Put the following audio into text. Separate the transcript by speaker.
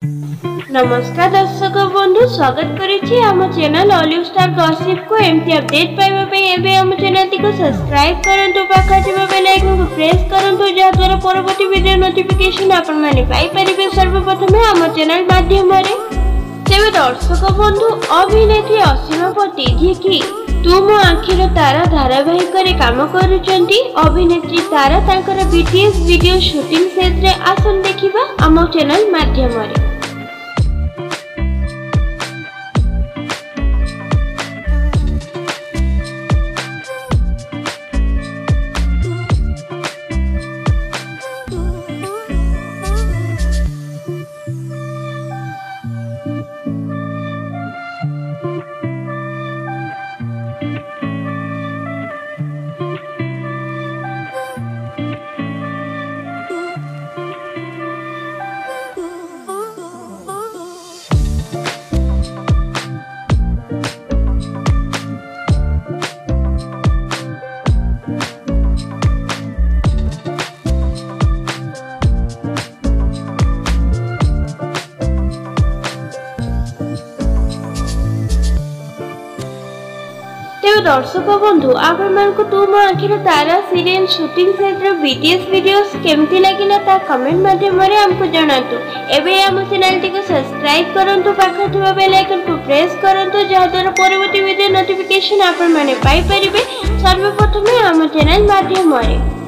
Speaker 1: नमस्कार दर्शक बंधु स्वागत करिछि आम चैनल ऑलिव स्टार गॉसिप को एमती अपडेट पाइबा पे एबे आम चैनल को सब्सक्राइब करंतु पाखा थिबा बेल आइकन को प्रेस करंतु जा द्वारा परवर्ती वीडियो नोटिफिकेशन आपन माने पाई परिबे सर्वप्रथम आम चैनल माध्यम रे। तेबे दर्शक बंधु अभिनेत्री असीमा पति जी की तू मो आखिर तारा धारावाहिक रे काम करूचंती अभिनेत्री तारा तांकर बीटीएस वीडियो शूटिंग सेट रे आसन देखिबा आम चैनल माध्यम रे। दर्शक बंधु आपण को तू मो आखिर तारा सीरियल शूटिंग सेट रो बीटीएस वीडियोस केमती लागिला ता कमेंट माध्यम रे हमको जणातु। एबे हम चैनल टी को सब्सक्राइब करंतु पाखा थिबा बेल आइकन को प्रेस करंतु जा द्वारा परवर्ती वीडियो नोटिफिकेशन आपण माने पाई परिबे सर्वप्रथम हम चैनल माध्यम रे।